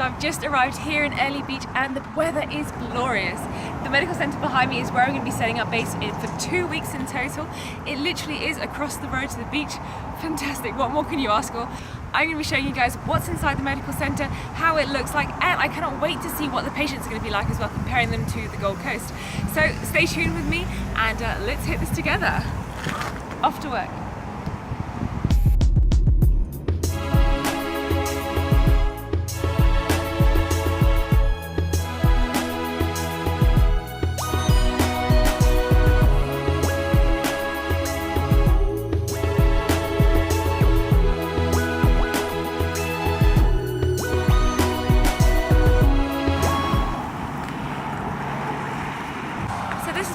So I've just arrived here in Airlie Beach and the weather is glorious. The medical centre behind me is where I'm going to be setting up base for 2 weeks in total. It literally is across the road to the beach. Fantastic, what more can you ask for? I'm going to be showing you guys what's inside the medical centre, how it looks like, and I cannot wait to see what the patients are going to be like as well, comparing them to the Gold Coast. So stay tuned with me and let's hit this together. Off to work.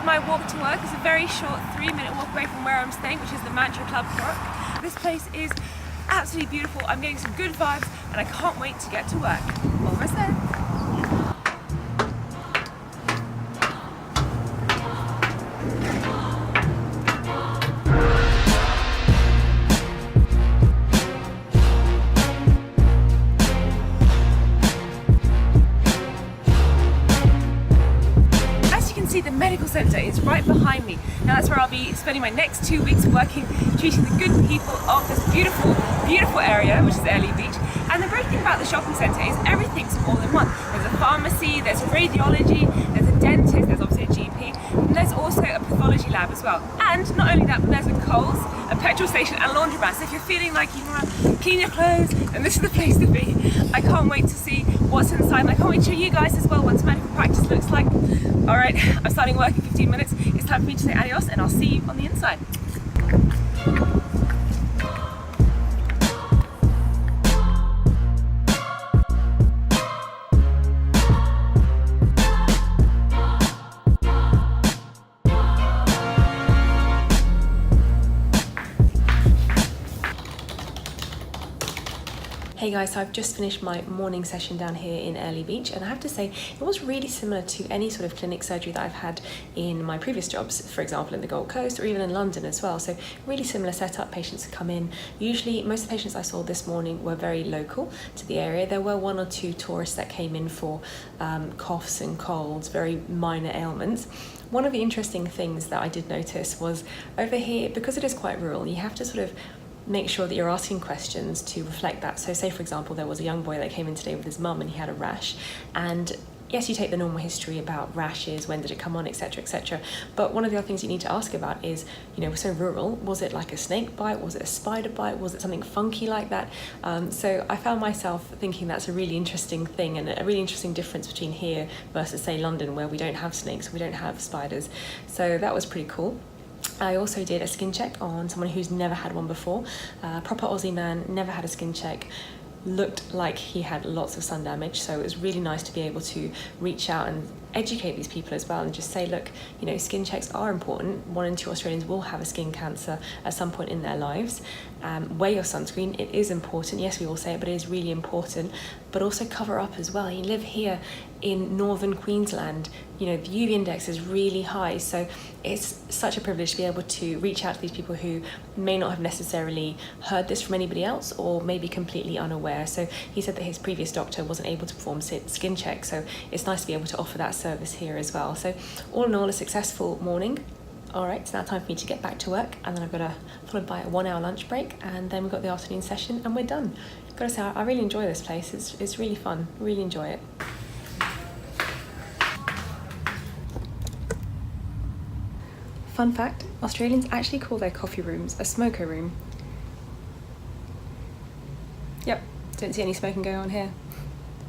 My walk to work is a very short 3-minute walk away from where I'm staying, which is the Mantra Club Park. This place is absolutely beautiful. I'm getting some good vibes and I can't wait to get to work. Almost there. The medical centre is right behind me. Now that's where I'll be spending my next 2 weeks working, treating the good people of this beautiful, beautiful area, which is Airlie Beach. And the great thing about the shopping centre is everything's all in one. There's a pharmacy, there's radiology, there's a dentist, there's obviously a GP, and there's also a pathology lab as well. And not only that, but there's a Coles, a petrol station and a laundromat. So if you're feeling like you want to clean your clothes, then this is the place to be. I can't wait to see what's inside, and I can't wait to show you guys as well what medical practice looks like. Alright, I'm starting work in 15 minutes. It's time for me to say adios and I'll see you on the inside. Hey guys, so I've just finished my morning session down here in Airlie Beach, and I have to say it was really similar to any sort of clinic surgery that I've had in my previous jobs, for example in the Gold Coast or even in London as well. So really similar setup. Patients come in. Usually most of the patients I saw this morning were very local to the area. There were 1 or 2 tourists that came in for coughs and colds, very minor ailments. One of the interesting things that I did notice was over here, because it is quite rural, you have to sort of make sure that you're asking questions to reflect that. So say for example there was a young boy that came in today with his mum and he had a rash, and yes, you take the normal history about rashes, when did it come on, etc, etc, but one of the other things you need to ask about is, you know, we're so rural, was it like a snake bite, was it a spider bite, was it something funky like that? So I found myself thinking that's a really interesting thing and a really interesting difference between here versus say London, where we don't have snakes, we don't have spiders. So that was pretty cool. I also did a skin check on someone who's never had one before. Proper Aussie man, never had a skin check. Looked like he had lots of sun damage, so it was really nice to be able to reach out and educate these people as well and just say, look, you know, skin checks are important. 1 in 2 Australians will have a skin cancer at some point in their lives. Wear your sunscreen, it is important. Yes, we all say it, but it is really important. But also cover up as well. You live here in northern Queensland, you know, the UV index is really high, so it's such a privilege to be able to reach out to these people who may not have necessarily heard this from anybody else or maybe completely unaware. So he said that his previous doctor wasn't able to perform skin checks, so it's nice to be able to offer that service here as well. So all in all, a successful morning. All right, it's now time for me to get back to work, and then I've got followed by a 1-hour lunch break, and then we've got the afternoon session and we're done. Gotta say, I really enjoy this place. It's really fun, really enjoy it. Fun fact, Australians actually call their coffee rooms a smoker room. Yep, don't see any smoking going on here.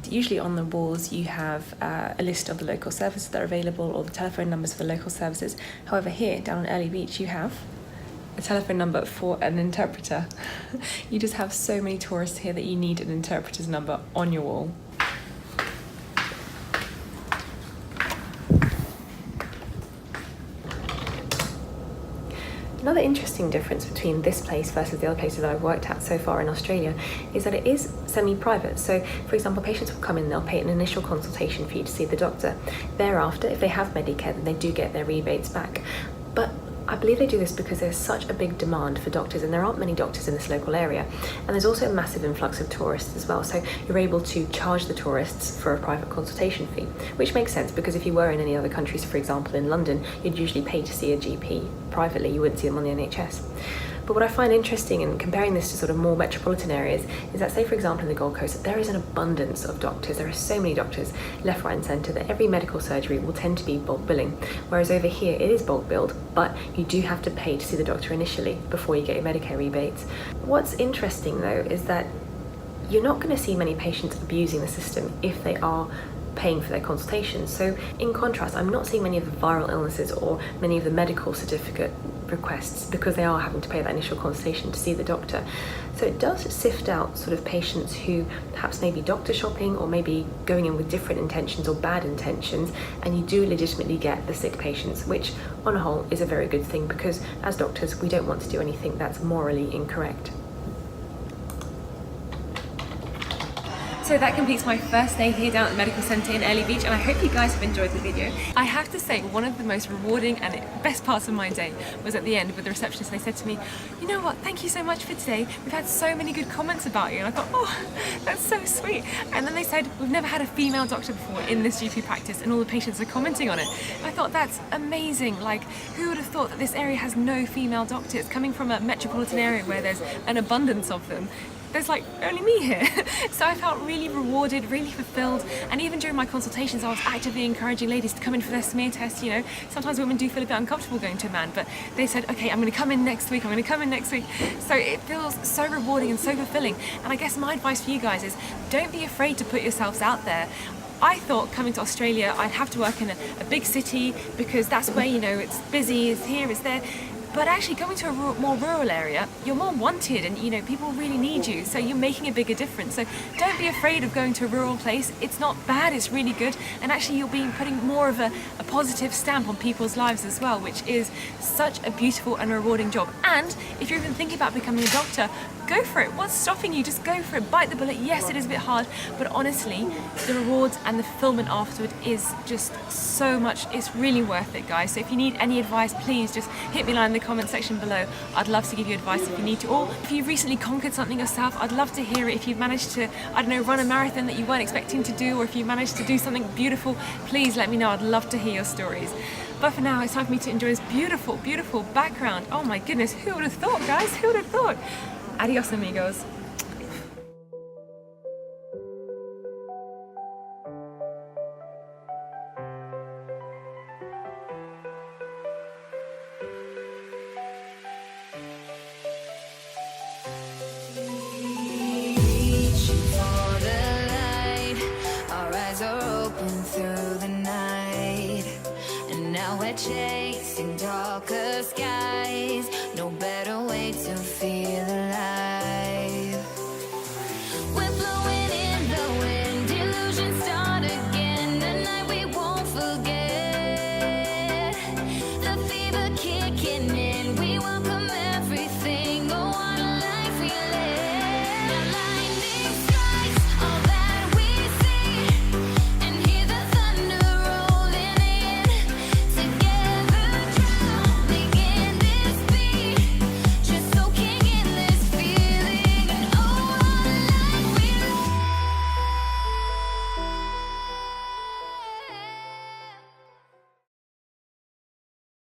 Usually on the walls you have a list of the local services that are available or the telephone numbers for the local services. However, here down on Airlie Beach you have a telephone number for an interpreter. You just have so many tourists here that you need an interpreter's number on your wall. Another interesting difference between this place versus the other places that I've worked at so far in Australia is that it is semi-private. So for example, patients will come in, they'll pay an initial consultation fee to see the doctor. Thereafter, if they have Medicare, then they do get their rebates back. But I believe they do this because there's such a big demand for doctors, and there aren't many doctors in this local area, and there's also a massive influx of tourists as well, so you're able to charge the tourists for a private consultation fee, which makes sense because if you were in any other countries, for example in London, you'd usually pay to see a GP privately, you wouldn't see them on the NHS. But what I find interesting in comparing this to sort of more metropolitan areas is that, say for example in the Gold Coast, there is an abundance of doctors. There are so many doctors left, right and centre that every medical surgery will tend to be bulk billing, whereas over here it is bulk billed, but you do have to pay to see the doctor initially before you get your Medicare rebates. What's interesting though is that you're not going to see many patients abusing the system if they are paying for their consultations. So in contrast, I'm not seeing many of the viral illnesses or many of the medical certificate requests because they are having to pay that initial consultation to see the doctor. So it does sift out sort of patients who perhaps may be doctor shopping or maybe going in with different intentions or bad intentions, and you do legitimately get the sick patients, which on a whole is a very good thing because as doctors we don't want to do anything that's morally incorrect. So that completes my first day here down at the medical centre in Airlie Beach, and I hope you guys have enjoyed the video. I have to say, one of the most rewarding and best parts of my day was at the end with the receptionist. They said to me, you know what, thank you so much for today. We've had so many good comments about you. And I thought, oh, that's so sweet. And then they said, we've never had a female doctor before in this GP practice and all the patients are commenting on it. And I thought, that's amazing. Like, who would have thought that this area has no female doctors? Coming from a metropolitan area where there's an abundance of them, there's like only me here. So I felt really rewarded, really fulfilled, and even during my consultations I was actively encouraging ladies to come in for their smear test. You know, sometimes women do feel a bit uncomfortable going to a man, but they said, okay, I'm going to come in next week, I'm going to come in next week. So it feels so rewarding and so fulfilling. And I guess my advice for you guys is don't be afraid to put yourselves out there. I thought coming to Australia I'd have to work in a big city because that's where, you know, it's busy, it's here, it's there. But actually going to a more rural area, you're more wanted and, you know, people really need you, so you're making a bigger difference. So don't be afraid of going to a rural place. It's not bad, it's really good, and actually you'll be putting more of a positive stamp on people's lives as well, which is such a beautiful and rewarding job. And if you're even thinking about becoming a doctor, go for it. What's stopping you? Just go for it, bite the bullet. Yes, it is a bit hard, but honestly, the rewards and the fulfillment afterward is just so much. It's really worth it, guys. So if you need any advice, please just hit me line in the comment section below. I'd love to give you advice if you need to, or if you've recently conquered something yourself, I'd love to hear it. If you've managed to, I don't know, run a marathon that you weren't expecting to do, or if you managed to do something beautiful, please let me know. I'd love to hear your stories. But for now, it's time for me to enjoy this beautiful, beautiful background. Oh my goodness, who would have thought, guys? Who would have thought? Adios, amigos. We're chasing darker skies, no better way to feel